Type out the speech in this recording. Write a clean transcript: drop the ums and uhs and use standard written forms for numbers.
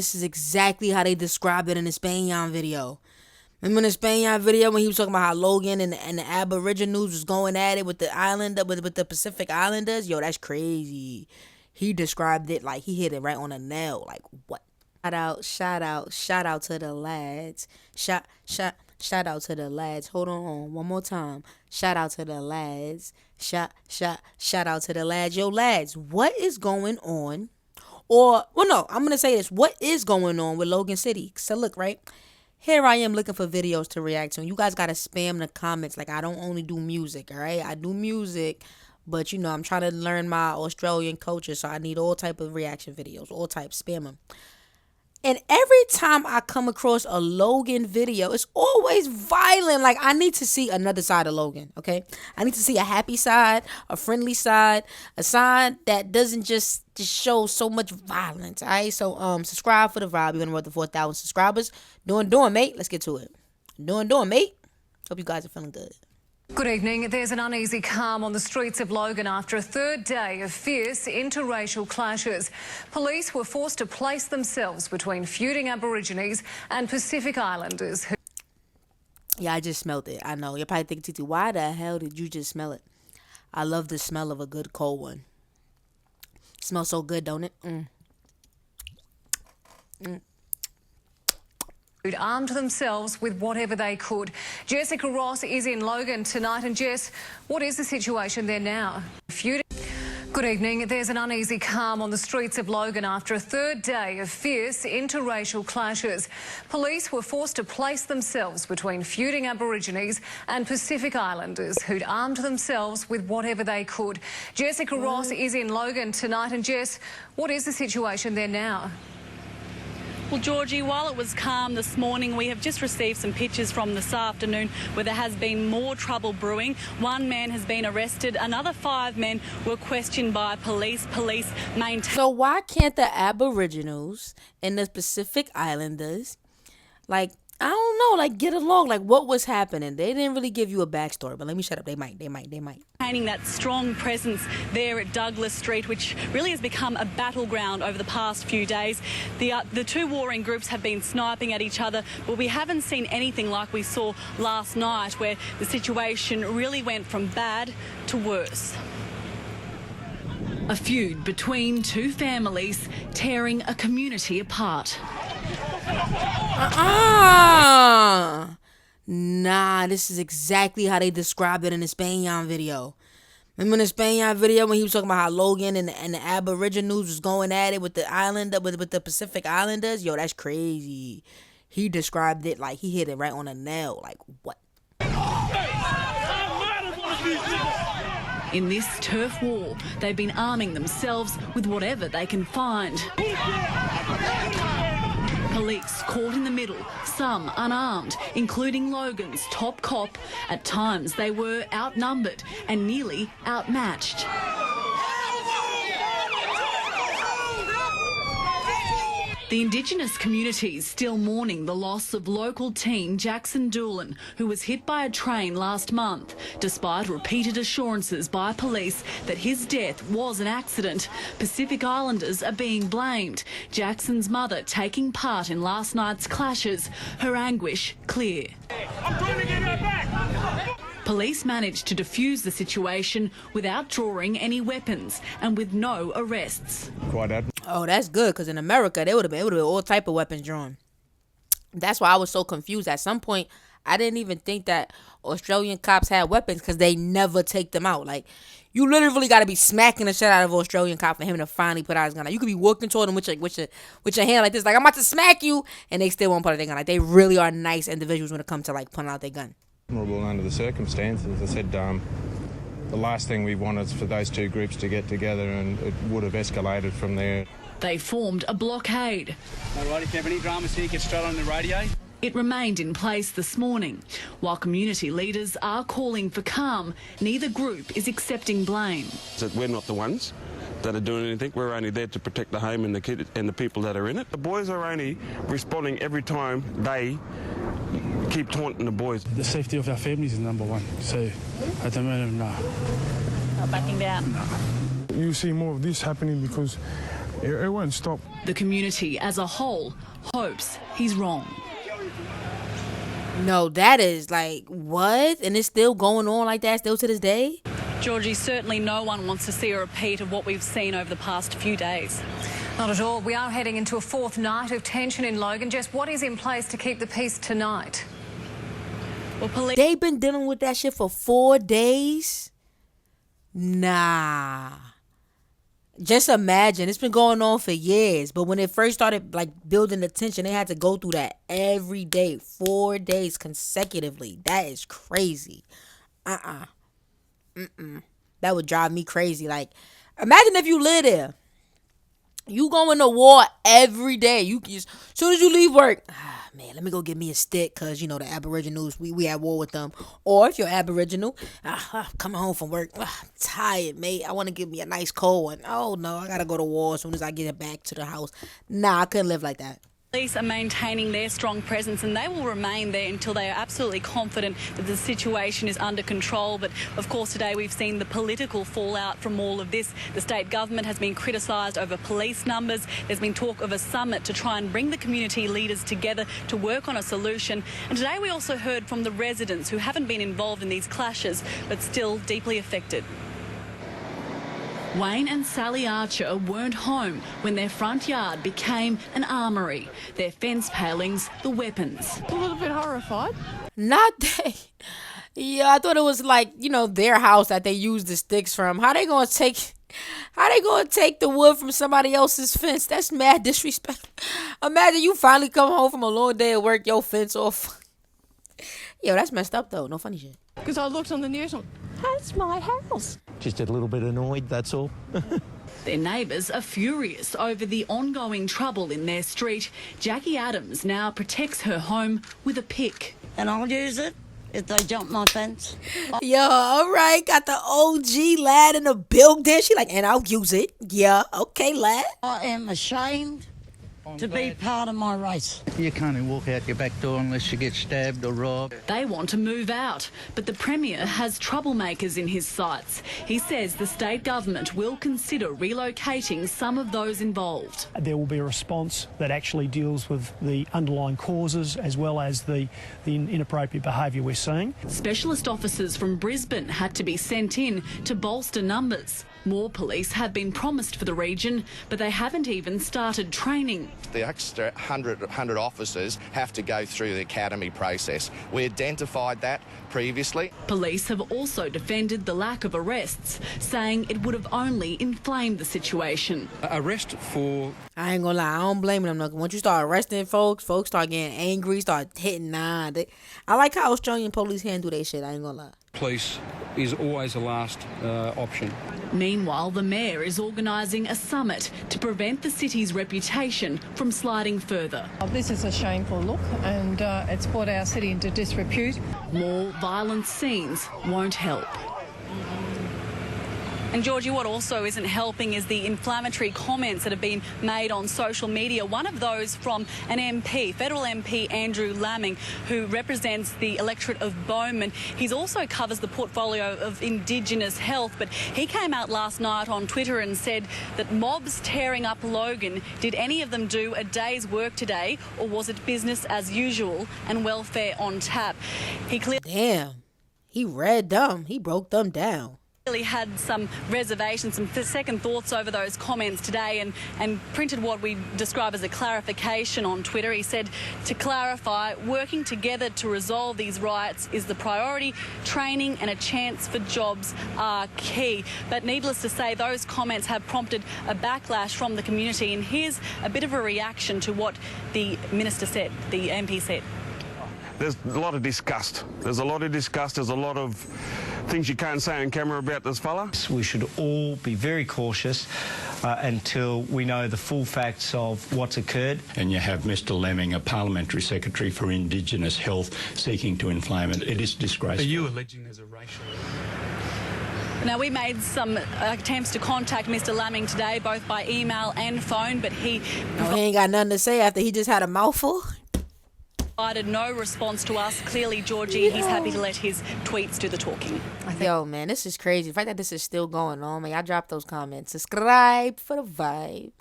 This is exactly how they described it in the Spanian video. Remember in the Spanian video when he was talking about how Logan and the aboriginals was going at it with the with the Pacific Islanders? Yo, that's crazy. He described it like he hit it right on the nail. Like, what? Shout out to the lads. Shout out to the lads. Hold on, one more time. Shout out to the lads. Shout out to the lads. Yo, lads, what is going on? Or, well, no, I'm going to say this. What is going on with Logan City? So, look, right? Here I am looking for videos to react to. And you guys got to spam the comments. Like, I don't only do music, all right? I do music, but, you know, I'm trying to learn my Australian culture, so I need all type of reaction videos, all types, spam them. And every time I come across a Logan video, it's always violent. Like, I need to see another side of Logan, okay? I need to see a happy side, a friendly side, a side that doesn't just show so much violence, all right? So, subscribe for the vibe. We're going to run the 4,000 subscribers. Doing, mate. Let's get to it. Doing, mate. Hope you guys are feeling good. Good evening. There's an uneasy calm on the streets of Logan after a third day of fierce interracial clashes. Police were forced to place themselves between feuding Aborigines and Pacific Islanders. Yeah, I just smelled it. I know. You're probably thinking, Titi, why the hell did you just smell it? I love the smell of a good cold one. It smells so good, don't it? Armed themselves with whatever they could. Jessica Ross is in Logan tonight. And Jess, what is the situation there now? Good evening. There's an uneasy calm on the streets of Logan after a third day of fierce interracial clashes. Police were forced to place themselves between feuding Aborigines and Pacific Islanders who'd armed themselves with whatever they could. Jessica Ross is in Logan tonight. And Jess, what is the situation there now? Well, Georgie, while it was calm this morning, we have just received some pictures from this afternoon where there has been more trouble brewing. One man has been arrested. Another 5 men were questioned by police. Police maintain. So why can't the Aboriginals and the Pacific Islanders, like, I don't know, like, get along? Like, what was happening? They didn't really give you a backstory, but let me shut up. They might. Maintaining that strong presence there at Douglas Street, which really has become a battleground over the past few days. The two warring groups have been sniping at each other, but we haven't seen anything like we saw last night, where the situation really went from bad to worse. A feud between two families tearing a community apart. Nah, this is exactly how they described it in the Spanian video. Remember in the Spanian video when he was talking about how Logan and the aboriginals was going at it with the with the Pacific Islanders? Yo, that's crazy. He described it like he hit it right on the nail. Like, what? In this turf war, they've been arming themselves with whatever they can find. Police caught in the middle, some unarmed, including Logan's top cop. At times they were outnumbered and nearly outmatched. The Indigenous community is still mourning the loss of local teen Jackson Doolan, who was hit by a train last month. Despite repeated assurances by police that his death was an accident, Pacific Islanders are being blamed. Jackson's mother taking part in last night's clashes, her anguish clear. I'm trying to get her back. Police managed to defuse the situation without drawing any weapons and with no arrests. Oh, that's good, because in America, it would have been all type of weapons drawn. That's why I was so confused. At some point, I didn't even think that Australian cops had weapons because they never take them out. Like, you literally got to be smacking the shit out of an Australian cop for him to finally put out his gun. Like, you could be walking toward them with your hand like this, like, I'm about to smack you, and they still won't put out their gun. Like, they really are nice individuals when it comes to, like, putting out their gun. Under the circumstances, I said the last thing we want is for those two groups to get together, and it would have escalated from there. They formed a blockade. All right, if you have any dramas here, get straight on the radio. It remained in place this morning. While community leaders are calling for calm, neither group is accepting blame. So we're not the ones that are doing anything. We're only there to protect the home and the kids and the people that are in it. The boys are only responding every time they keep taunting the boys. The safety of our families is number one. So at the moment, no. Not backing down. No. You see more of this happening because It won't stop. The community as a whole hopes he's wrong. No, that is like, what? And it's still going on like that still to this day? Georgie, certainly no one wants to see a repeat of what we've seen over the past few days. Not at all. We are heading into a fourth night of tension in Logan. Jess, what is in place to keep the peace tonight? Well, police... They've been dealing with that shit for 4 days? Nah. Just imagine. It's been going on for years. But when it first started like building the tension, they had to go through that every day. 4 days consecutively. That is crazy. That would drive me crazy. Like, imagine if you live there. You going to war every day. You just, as soon as you leave work, man, let me go get me a stick, because, you know, the aboriginals, we at war with them. Or if you're aboriginal, coming home from work, I'm tired, mate. I want to give me a nice cold one. Oh, no, I got to go to war as soon as I get back to the house. Nah, I couldn't live like that. Police are maintaining their strong presence, and they will remain there until they are absolutely confident that the situation is under control. But of course, today we've seen the political fallout from all of this. The state government has been criticised over police numbers. There's been talk of a summit to try and bring the community leaders together to work on a solution. And today we also heard from the residents who haven't been involved in these clashes but still deeply affected. Wayne and Sally Archer weren't home when their front yard became an armoury. Their fence palings, the weapons. A little bit horrified. Not that. Yeah, I thought it was like, you know, their house that they used the sticks from. How they gonna take the wood from somebody else's fence? That's mad disrespectful. Imagine you finally come home from a long day at work, your fence off. Yo, that's messed up though. No funny shit. Because I looked on the news and that's my house. Just a little bit annoyed, that's all. Their neighbours are furious over the ongoing trouble in their street. Jackie Adams now protects her home with a pick. And I'll use it if they jump my fence. Yo, all right, got the OG lad in the building. She like, and I'll use it. Yeah, okay, lad. I am ashamed to be part of my race. You can't even walk out your back door unless you get stabbed or robbed. They want to move out, but the Premier has troublemakers in his sights. He says the state government will consider relocating some of those involved. There will be a response that actually deals with the underlying causes as well as the inappropriate behaviour we're seeing. Specialist officers from Brisbane had to be sent in to bolster numbers. More police have been promised for the region, but they haven't even started training. The extra 100 officers have to go through the academy process. We identified that previously. Police have also defended the lack of arrests, saying it would have only inflamed the situation. Arrest for... I ain't gonna lie, I don't blame them. Once you start arresting folks start getting angry, start hitting. I like how Australian police handle their shit, I ain't gonna lie. Police is always the last option. Meanwhile, the Mayor is organising a summit to prevent the city's reputation from sliding further. This is a shameful look, and it's brought our city into disrepute. More violent scenes won't help. And Georgie, what also isn't helping is the inflammatory comments that have been made on social media. One of those from an MP, federal MP Andrew Laming, who represents the electorate of Bowman. He also covers the portfolio of Indigenous health, but he came out last night on Twitter and said that mobs tearing up Logan, did any of them do a day's work today, or was it business as usual and welfare on tap? Damn, he read them. He broke them down. Really had some reservations, some second thoughts over those comments today, and printed what we describe as a clarification on Twitter. He said, to clarify, working together to resolve these riots is the priority. Training and a chance for jobs are key. But needless to say, those comments have prompted a backlash from the community, and here's a bit of a reaction to what the Minister said, the MP said. There's a lot of disgust. There's a lot of things you can't say on camera about this fella. We should all be very cautious until we know the full facts of what's occurred. And you have Mr Lemming, a Parliamentary Secretary for Indigenous Health, seeking to inflame it. It is disgraceful. Are you alleging there's a racial... Now, we made some attempts to contact Mr Laming today, both by email and phone, but he ain't got nothing to say after he just had a mouthful. Provided no response to us. Clearly, Georgie, he's happy to let his tweets do the talking. Yo, man, this is crazy. The fact that this is still going on, man, y'all drop those comments. Subscribe for the vibe.